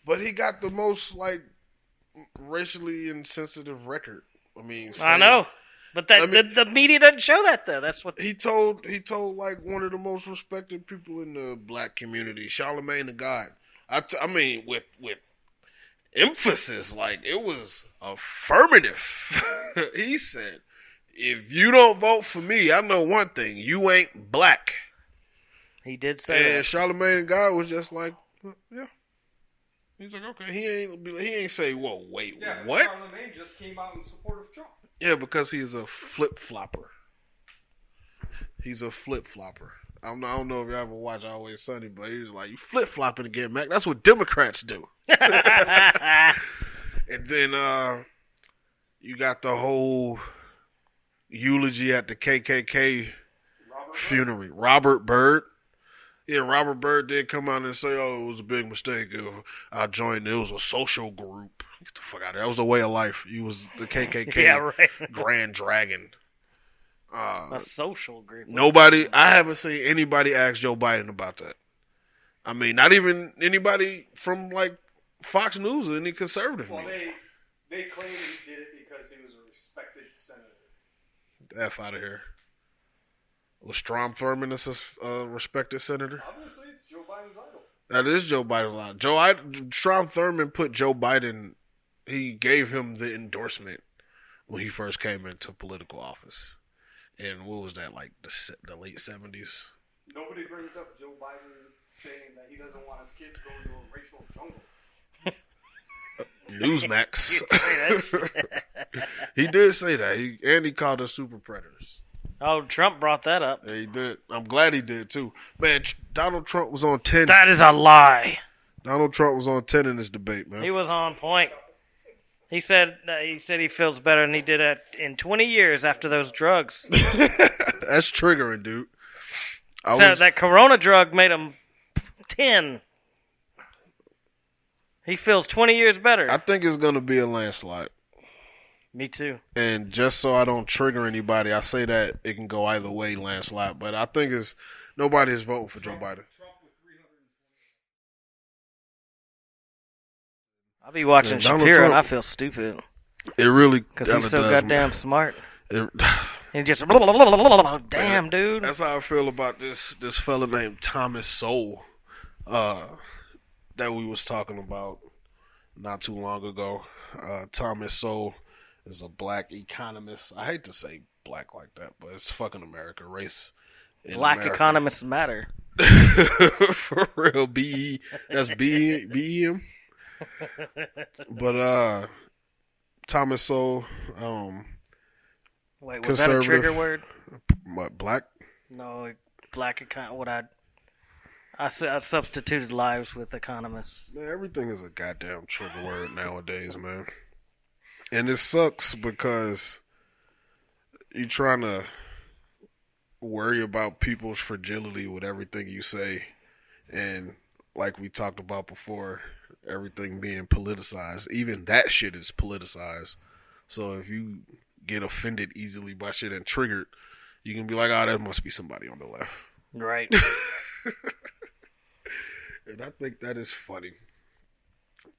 But he got the most racially insensitive record. I mean, I know, but the media doesn't show that though. That's what he told one of the most respected people in the black community, Charlemagne the God. I mean, with emphasis, it was affirmative. He said, "If you don't vote for me, I know one thing: you ain't black." He did say that. And Charlemagne the God was just like, "Yeah." He's like, okay, he ain't say, whoa, wait, yeah, what? Charlemagne just came out in support of Trump. Yeah, because he's a flip-flopper. He's a flip-flopper. I don't know if you ever watch Always Sunny, but he was like, you flip-flopping again, Mac. That's what Democrats do. And then you got the whole eulogy at the KKK funeral. Robert Byrd. Yeah, Robert Byrd did come out and say, oh, it was a big mistake. I joined, it was a social group. Get the fuck out of there. That was the way of life. You was the KKK Grand Dragon. A social group. I haven't seen anybody ask Joe Biden about that. I mean, not even anybody from, Fox News or any conservative. Well, they claim he did it because he was a respected senator. F out of here. Was Strom Thurmond a respected senator? Obviously, it's Joe Biden's idol. That is Joe Biden's idol. Strom Thurmond put Joe Biden, he gave him the endorsement when he first came into political office. And what was that, the late 70s? Nobody brings up Joe Biden saying that he doesn't want his kids going to a racial jungle. Newsmax. He did say that. He called us super predators. Oh, Trump brought that up. Yeah, he did. I'm glad he did, too. Man, Donald Trump was on 10. That is a lie. Donald Trump was on 10 in this debate, man. He was on point. He said he feels better than he did in 20 years after those drugs. That's triggering, dude. That Corona drug made him 10. He feels 20 years better. I think it's going to be a landslide. Me too. And just so I don't trigger anybody, I say that it can go either way, landslide. But I think nobody is voting for Joe Biden. I'll be watching Shapiro and I feel stupid. It really because he's so goddamn smart. He just damn dude. That's how I feel about this fella named Thomas Sowell that we was talking about not too long ago. Thomas Sowell is a black economist. I hate to say black like that, but it's fucking America. Race in Black America. economists matter. For real, BE. That's BEM. But Thomas Sowell, wait, was that a trigger word? What, black? No, black I substituted lives with economists. Man, everything is a goddamn trigger word nowadays, man. And it sucks because you're trying to worry about people's fragility with everything you say. And like we talked about before, everything being politicized. Even that shit is politicized. So if you get offended easily by shit and triggered, you can be like, oh, there must be somebody on the left. Right. And I think that is funny.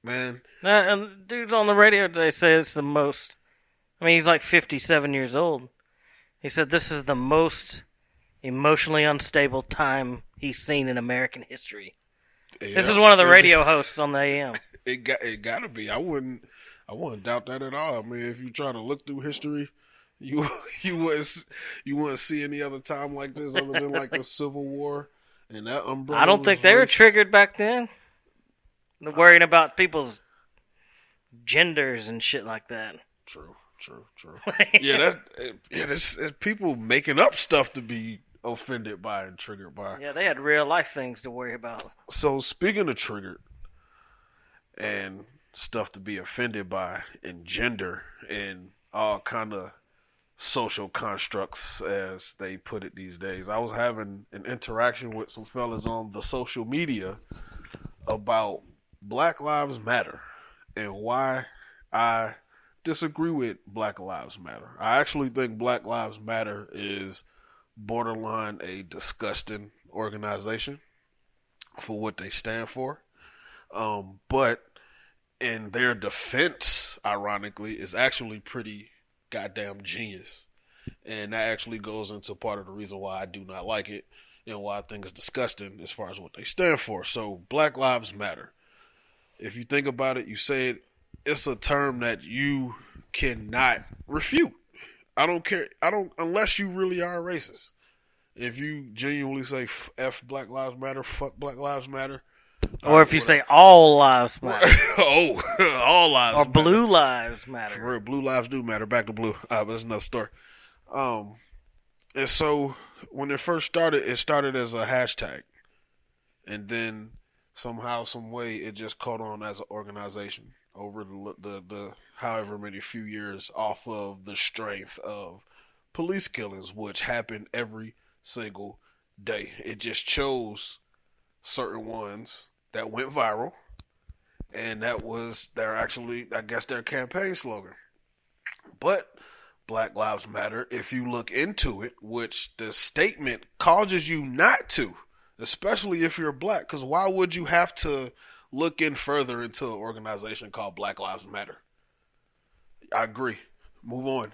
Man. And dude on the radio today said it's the most, I mean, he's like 57 years old. He said this is the most emotionally unstable time he's seen in American history. Yeah. This is one of the radio hosts on the AM. It gotta be. I wouldn't doubt that at all. I mean, if you try to look through history, you wouldn't see any other time like this other than like the Civil War and that umbrella. I don't think they were triggered back then. Worrying about people's genders and shit like that. True. Yeah, it's people making up stuff to be offended by and triggered by. Yeah, they had real life things to worry about. So speaking of triggered and stuff to be offended by and gender and all kind of social constructs as they put it these days, I was having an interaction with some fellas on the social media about Black Lives Matter and why I disagree with Black Lives Matter. I actually think Black Lives Matter is borderline a disgusting organization for what they stand for. But And their defense, ironically, is actually pretty goddamn genius. And that actually goes into part of the reason why I do not like it and why I think it's disgusting as far as what they stand for. So, Black Lives Matter. If you think about it, you say it, it's a term that you cannot refute. I don't care. Unless you really are a racist. If you genuinely say F Black Lives Matter, fuck Black Lives Matter. Or if you say all lives matter. Oh, all lives or matter. blue lives matter. For real, blue lives do matter. Back to blue. But that's another story. And so when it first started, it started as a hashtag. And then somehow, some way, it just caught on as an organization over the however many few years off of the strength of police killings, which happen every single day. It just chose certain ones that went viral, and that was their actually, I guess, their campaign slogan. But Black Lives Matter, if you look into it, which the statement causes you not to, especially if you're black, because why would you have to look in further into an organization called Black Lives Matter? I agree. Move on.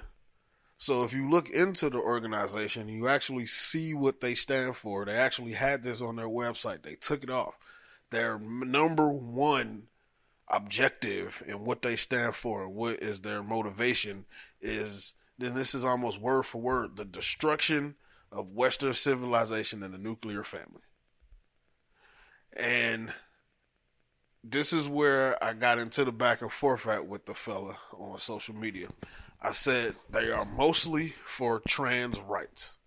So if you look into the organization, you actually see what they stand for. They actually had this on their website. They took it off. Their number one objective and what they stand for and what is their motivation is, then this is almost word for word, the destruction of Western civilization and the nuclear family. And this is where I got into the back and forth at with the fella on social media. I said they are mostly for trans rights.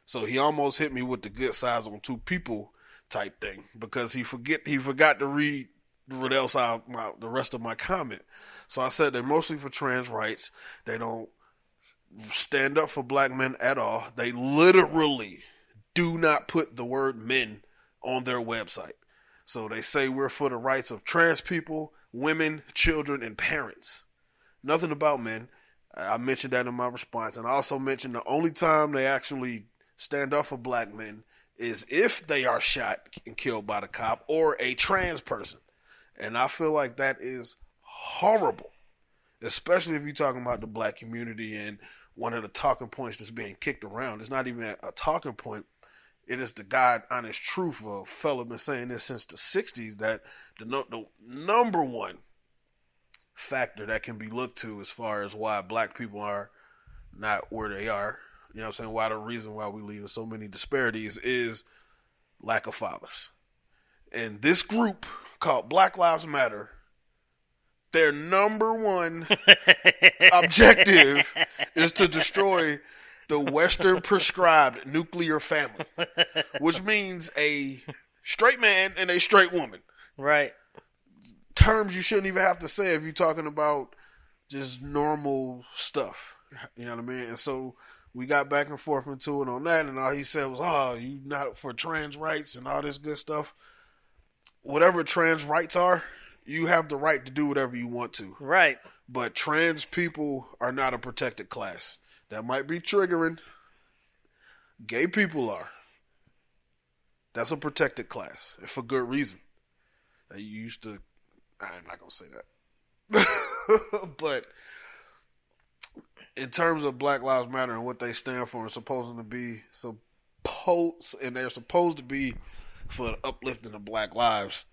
So he almost hit me with the good size on two people type thing because he forgot to read the rest of my comment. So I said they're mostly for trans rights. They don't stand up for black men at all. They literally do not put the word men on their website. So they say we're for the rights of trans people, women, children, and parents. Nothing about men. I mentioned that in my response. And I also mentioned the only time they actually stand up for black men is if they are shot and killed by the cop or a trans person. And I feel like that is horrible, especially if you're talking about the black community and one of the talking points that's being kicked around. It's not even a talking point. It is the God honest truth. A fella been saying this since the 60s that the number one factor that can be looked to as far as why black people are not where they are, you know what I'm saying, why the reason why we leave in so many disparities is lack of fathers. And this group called Black Lives Matter, their number one objective is to destroy the Western prescribed nuclear family, which means a straight man and a straight woman. Right. Terms you shouldn't even have to say if you're talking about just normal stuff. You know what I mean? And so we got back and forth into it on that, and all he said was, "Oh, you not for trans rights and all this good stuff." Whatever trans rights are, you have the right to do whatever you want to. Right. But trans people are not a protected class. That might be triggering. Gay people are. That's a protected class, and for good reason. You used to. I'm not gonna say that. But in terms of Black Lives Matter and what they stand for, and they're supposed to be for the uplifting of black lives,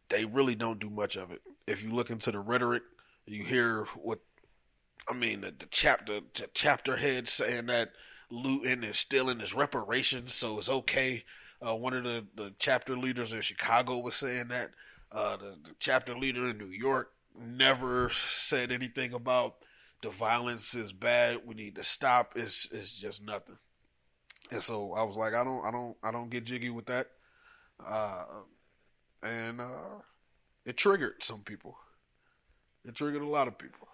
they really don't do much of it. If you look into the rhetoric, you hear the chapter head saying that looting and stealing is reparations, so it's okay. One of the chapter leaders in Chicago was saying that. The chapter leader in New York never said anything about the violence is bad. We need to stop. It's just nothing. And so I was like, I don't get jiggy with that. And it triggered some people. It triggered a lot of people.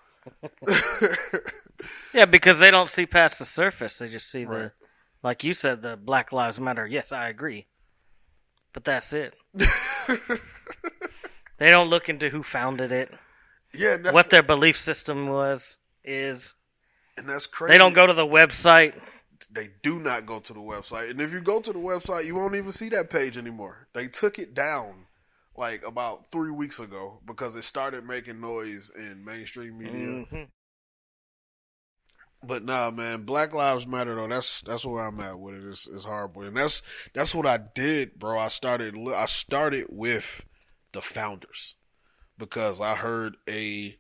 Yeah, because they don't see past the surface. They just see right. Like you said, the Black Lives Matter. Yes, I agree. But that's it. They don't look into who founded it. Yeah, what their belief system is. And that's crazy. They don't go to the website. They do not go to the website. And if you go to the website, you won't even see that page anymore. They took it down like about 3 weeks ago because it started making noise in mainstream media. Mm-hmm. But nah, man, Black Lives Matter though. That's where I'm at with it. It's horrible, and that's what I did, bro. I started with the founders because I heard a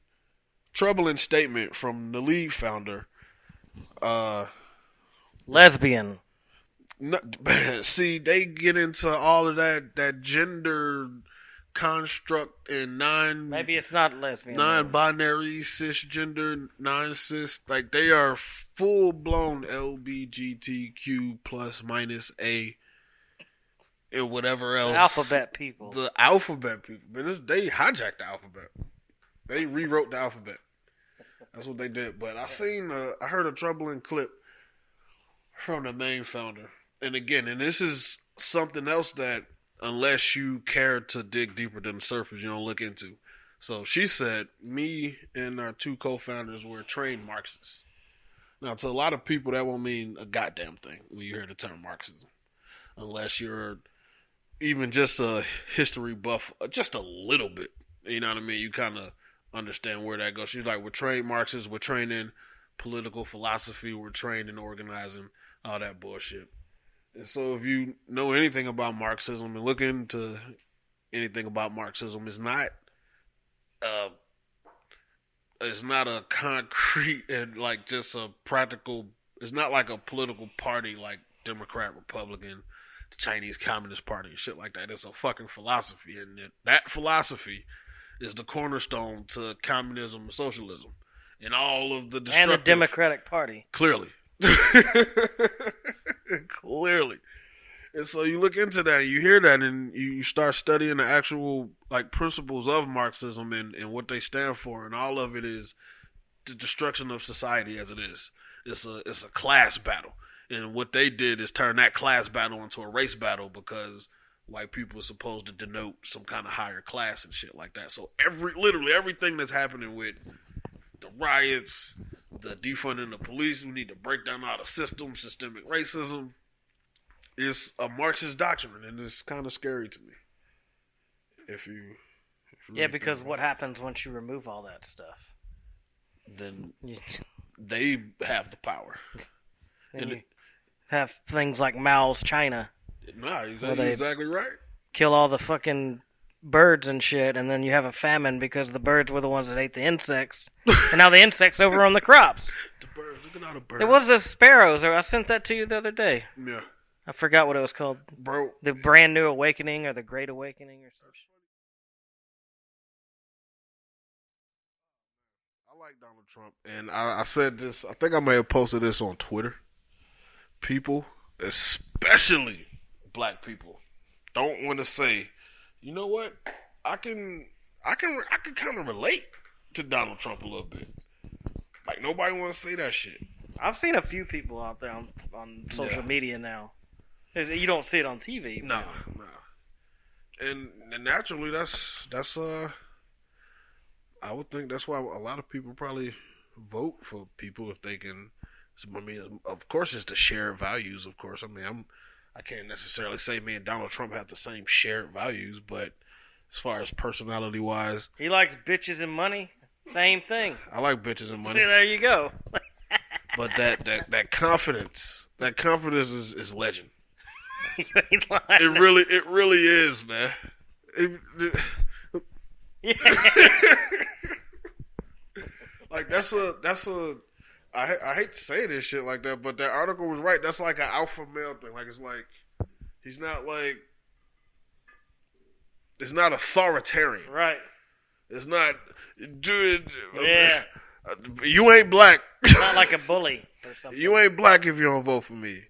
troubling statement from the lead founder. Lesbian. See, they get into all of that gender construct and Maybe it's not lesbian. non-binary, cisgender, non-cis. Like they are full-blown LBGTQ plus minus A and whatever else. Alphabet people. The alphabet people. But they hijacked the alphabet. They rewrote the alphabet. That's what they did. But I heard a troubling clip from the main founder. And again, this is something else that unless you care to dig deeper than the surface, you don't look into. So she said, me and our two co-founders were trained Marxists. Now, to a lot of people, that won't mean a goddamn thing when you hear the term Marxism. Unless you're even just a history buff, just a little bit. You know what I mean? You kind of understand where that goes. She's like, we're trained Marxists, we're trained in political philosophy, we're trained in organizing, all that bullshit. And so if you know anything about Marxism and look into anything about Marxism, it's not a concrete and like just a practical, it's not like a political party like Democrat, Republican, the Chinese Communist Party and shit like that. It's a fucking philosophy, and that philosophy is the cornerstone to communism and socialism and all of the destructive... And the Democratic Party. Clearly. Clearly. And so you look into that, you hear that, and you start studying the actual like principles of Marxism and what they stand for, and all of it is the destruction of society as it is. It's a class battle. And what they did is turn that class battle into a race battle because white people are supposed to denote some kind of higher class and shit like that. So literally everything that's happening with the riots, the defunding the police, we need to break down all the systems, systemic racism. It's a Marxist doctrine, and it's kind of scary to me. If you really because what happens once you remove all that stuff? Then they have the power. And you have things like Mao's China. Nah, you're exactly right. Kill all the fucking birds and shit, and then you have a famine because the birds were the ones that ate the insects, and now the insects over on the crops. The birds, look at all the birds. It was the sparrows. I sent that to you the other day. Yeah. I forgot what it was called. Bro. The Brand New Awakening or the Great Awakening or something. I like Donald Trump, and I said this, I think I may have posted this on Twitter. People, especially black people, don't want to say, you know what? I can kind of relate to Donald Trump a little bit. Like nobody wants to say that shit. I've seen a few people out there on social media now. You don't see it on TV. Nah. And naturally, that's I would think that's why a lot of people probably vote for people if they can. I mean, of course, it's the shared values. Of course, I mean, I can't necessarily say me and Donald Trump have the same shared values, but as far as personality wise, he likes bitches and money. Same thing. I like bitches and money. See, there you go. But that confidence is legend. You ain't lying. It really is, man. Like that's a. I hate to say this shit like that, but that article was right. That's like an alpha male thing. Like it's like he's not like it's not authoritarian, right? It's not, dude. Yeah. You ain't black. It's not like a bully or something. You ain't black if you don't vote for me.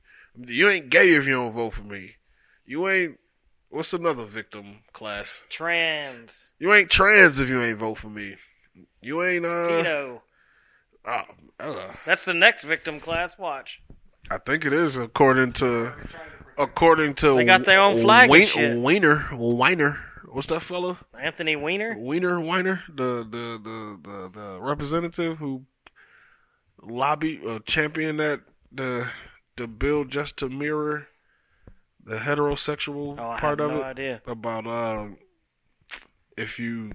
You ain't gay if you don't vote for me. You ain't. What's another victim class? Trans. You ain't trans if you ain't vote for me. You ain't Keto. That's the next victim class. Watch. I think it is according to they got their own flag and shit. Weiner. What's that fella? Anthony Weiner. Weiner, the representative who championed that the bill just to mirror the heterosexual part of it. I have no idea. About if you